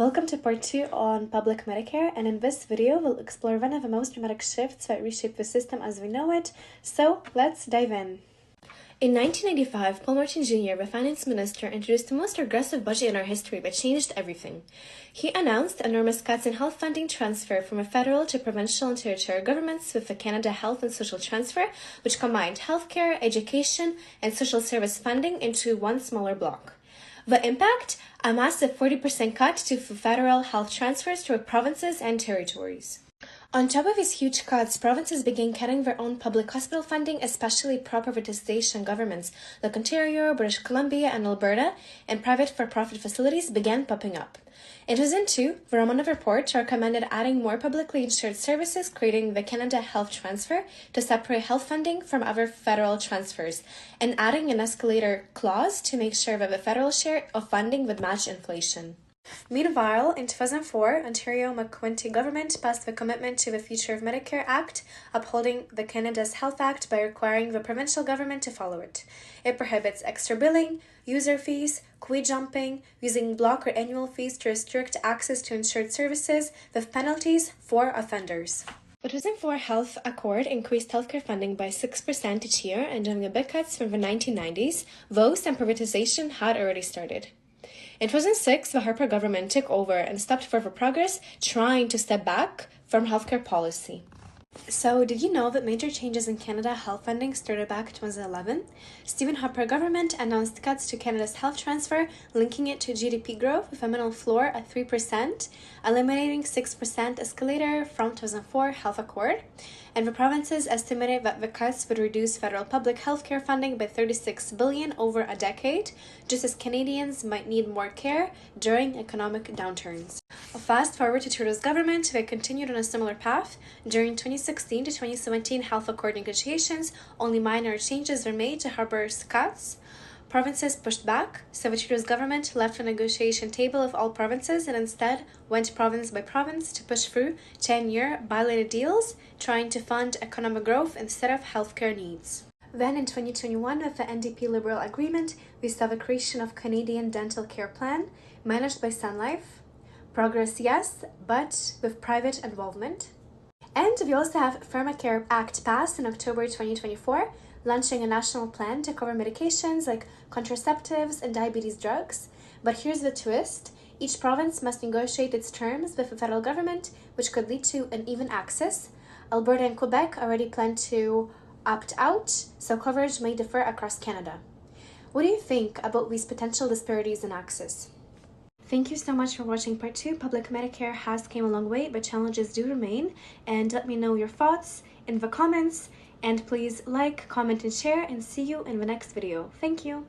Welcome to part 2 on Public Medicare, and in this video we'll explore one of the most dramatic shifts that reshaped the system as we know it, so let's dive in. In 1995, Paul Martin Jr., the finance minister, introduced the most aggressive budget in our history that changed everything. He announced enormous cuts in health funding transfer from the federal to provincial and territorial governments with the Canada Health and Social Transfer, which combined healthcare, education, and social service funding into one smaller block. The impact? A massive 40% cut to federal health transfers to provinces and territories. On top of these huge cuts, provinces began cutting their own public hospital funding, especially pro-privatization governments like Ontario, British Columbia, and Alberta, and private for-profit facilities began popping up. In 2002, the Romanov Report recommended adding more publicly insured services, creating the Canada Health Transfer to separate health funding from other federal transfers, and adding an escalator clause to make sure that the federal share of funding would match inflation. Meanwhile, in 2004, Ontario McQuinty government passed the Commitment to the Future of Medicare Act, upholding the Canada's Health Act by requiring the provincial government to follow it. It prohibits extra billing, user fees, queue jumping, using block or annual fees to restrict access to insured services, with penalties for offenders. The 2004 Health Accord increased healthcare funding by 6% each year, and during the big cuts from the 1990s, though some privatization had already started. In 2006, the Harper government took over and stopped further progress, trying to step back from healthcare policy. So, did you know that major changes in Canada health funding started back in 2011? Stephen Harper government announced cuts to Canada's health transfer, linking it to GDP growth with a minimum floor at 3%, eliminating 6% escalator from 2004 Health Accord, and the provinces estimated that the cuts would reduce federal public health care funding by $36 billion over a decade, just as Canadians might need more care during economic downturns. Fast forward to Trudeau's government, they continued on a similar path. During 2016 to 2017 Health Accord negotiations, only minor changes were made to Harper's cuts. Provinces pushed back, so the Trudeau's government left the negotiation table of all provinces and instead went province by province to push through 10-year bilateral deals, trying to fund economic growth instead of healthcare needs. Then in 2021, with the NDP Liberal agreement, we saw the creation of Canadian Dental Care Plan, managed by Sun Life. Progress, yes, but with private involvement. And we also have Pharmacare Act passed in October 2024, launching a national plan to cover medications like contraceptives and diabetes drugs. But here's the twist. Each province must negotiate its terms with the federal government, which could lead to uneven access. Alberta and Quebec already plan to opt out, so coverage may differ across Canada. What do you think about these potential disparities in access? Thank you so much for watching part 2. Public Medicare has came a long way, but challenges do remain. And let me know your thoughts in the comments. And please like, comment, and share, and see you in the next video. Thank you.